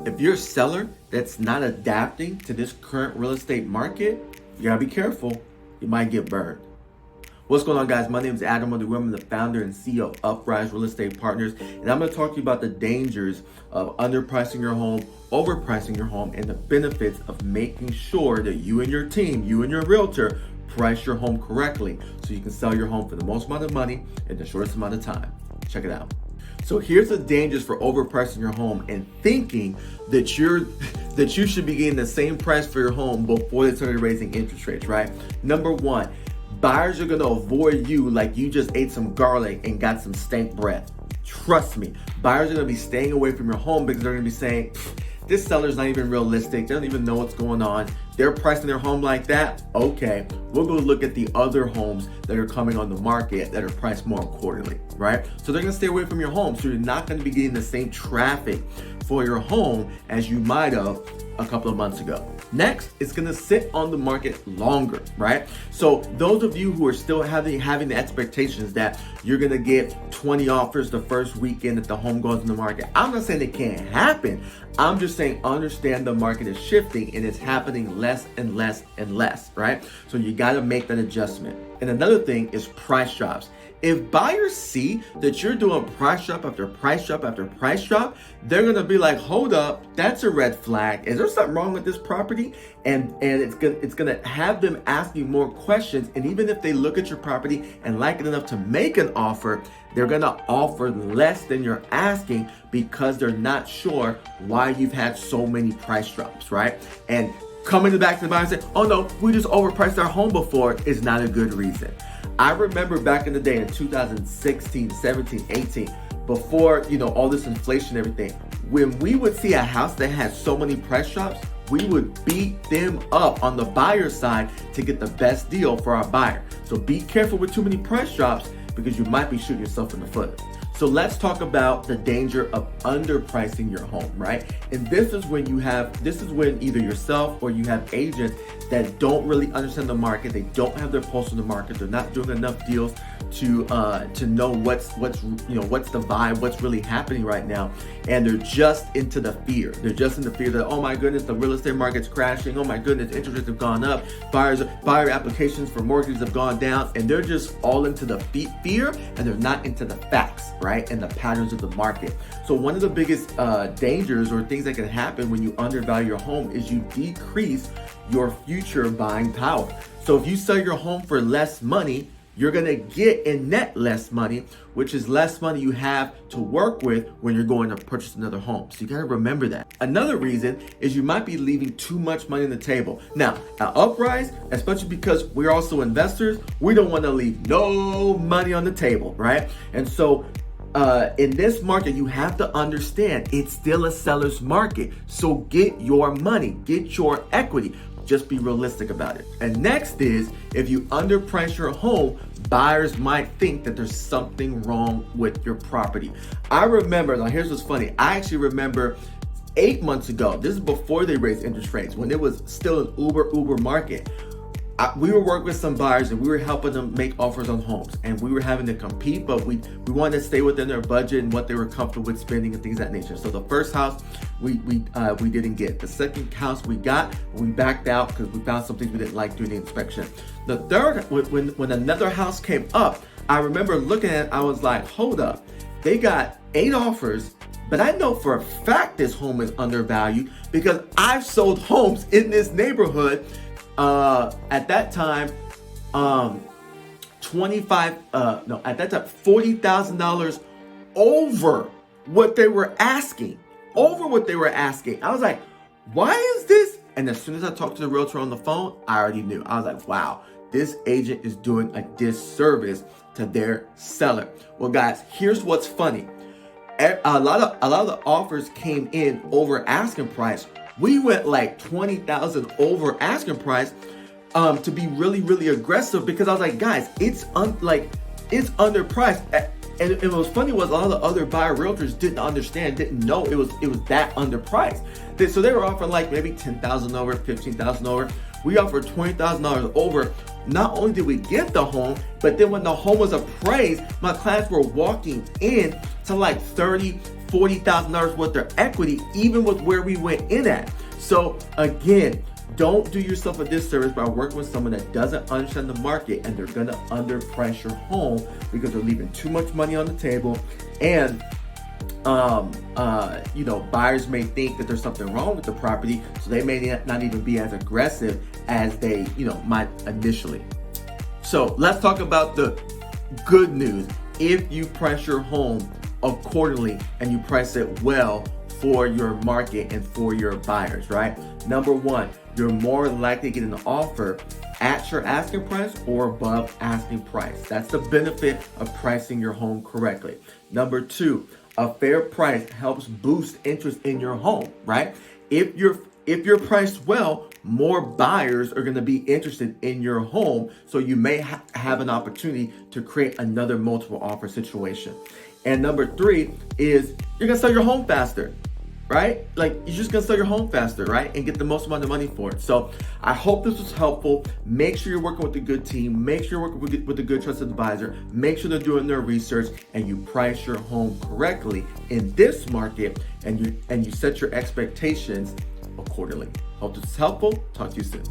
If you're a seller that's not adapting to this current real estate market, you gotta be careful. You might get burned. What's going on, guys? My name is Adam Underwood. I'm the founder and CEO of Overpriced Real Estate Partners, and I'm going to talk to you about the dangers of underpricing your home, overpricing your home, and the benefits of making sure that you and your team, you and your realtor, price your home correctly so you can sell your home for the most amount of money in the shortest amount of time. Check it out. So here's the dangers for overpricing your home and thinking that you should be getting the same price for your home before they started raising interest rates, right? Number one, buyers are gonna avoid you like you just ate some garlic and got some stank breath. Trust me, buyers are gonna be staying away from your home because they're gonna be saying, this seller's not even realistic. They don't even know what's going on. They're pricing their home like that. Okay, we'll go look at the other homes that are coming on the market that are priced more accordingly, right? So they're gonna stay away from your home. So you're not gonna be getting the same traffic for your home as you might have a couple of months ago. Next, it's gonna sit on the market longer, right? So those of you who are still having the expectations that you're gonna get 20 offers the first weekend that the home goes in the market, I'm not saying it can't happen. I'm just saying understand the market is shifting and it's happening less and less and less, right? So you gotta make that adjustment. And another thing is price drops. If buyers see that you're doing price drop after price drop after price drop, they're gonna be like, hold up, that's a red flag. Is there something wrong with this property? And it's gonna have them ask you more questions. And even if they look at your property and like it enough to make an offer, they're gonna offer less than you're asking because they're not sure why you've had so many price drops, right? And coming back to the buyer and saying, oh no, we just overpriced our home before is not a good reason. I remember back in the day in 2016, 17, 18, before, all this inflation and everything, when we would see a house that had so many price drops, we would beat them up on the buyer side to get the best deal for our buyer. So be careful with too many price drops because you might be shooting yourself in the foot. So let's talk about the danger of underpricing your home, right? And this is when either yourself or you have agents that don't really understand the market. They don't have their pulse on the market. They're not doing enough deals to know what's the vibe, what's really happening right now. And they're just into the fear. They're just in the fear that, oh my goodness, the real estate market's crashing. Oh my goodness, interest rates have gone up. Buyer applications for mortgages have gone down. And they're just all into the fear and they're not into the facts, right? And the patterns of the market. So one of the biggest dangers or things that can happen when you undervalue your home is you decrease your future buying power. So if you sell your home for less money, you're gonna get in net less money, which is less money you have to work with when you're going to purchase another home. So you gotta remember that. Another reason is you might be leaving too much money on the table. Now, at Uprise, especially because we're also investors, we don't wanna leave no money on the table, right? And so in this market, you have to understand it's still a seller's market. So get your money, get your equity. Just be realistic about it. And next is, if you underprice your home, buyers might think that there's something wrong with your property. I remember, now here's what's funny. I actually remember 8 months ago, this is before they raised interest rates, when it was still an uber market. We were working with some buyers and we were helping them make offers on homes, and we were having to compete, but we wanted to stay within their budget and what they were comfortable with spending and things of that nature. So the first house we didn't get. The second house we got, we backed out because we found some things we didn't like during the inspection. The third, when another house came up, I remember looking at it, I was like, hold up, they got 8 offers, but I know for a fact this home is undervalued because I've sold homes in this neighborhood at that time, $40,000 over what they were asking. I was like, why is this? And as soon as I talked to the realtor on the phone, I already knew. I was like, wow, this agent is doing a disservice to their seller. Well, guys, here's what's funny. A lot of the offers came in over asking price. We went like 20,000 over asking price to be really, really aggressive because I was like, guys, it's underpriced. And it was funny was a lot of the other buyer realtors didn't know it was that underpriced. So they were offering like maybe 10,000 over, 15,000 over. We offered $20,000 over. Not only did we get the home, but then when the home was appraised, my clients were walking in to like 30, $40,000 worth of equity, even with where we went in at. So again, don't do yourself a disservice by working with someone that doesn't understand the market, and they're gonna underprice your home because they're leaving too much money on the table. And buyers may think that there's something wrong with the property, so they may not even be as aggressive as they, might initially. So let's talk about the good news. If you price your home accordingly and you price it well for your market and for your buyers, right? Number one, you're more likely to get an offer at your asking price or above asking price. That's the benefit of pricing your home correctly. Number two, a fair price helps boost interest in your home, right? If you're priced well, more buyers are going to be interested in your home, so you may have an opportunity to create another multiple offer situation. And number three is you're going to sell your home faster, right? Like, you're just gonna sell your home faster, right? And get the most amount of money for it. So I hope this was helpful. Make sure you're working with a good team. Make sure you're working with a good trusted advisor. Make sure they're doing their research, and you price your home correctly in this market, and you set your expectations accordingly. Hope this is helpful. Talk to you soon.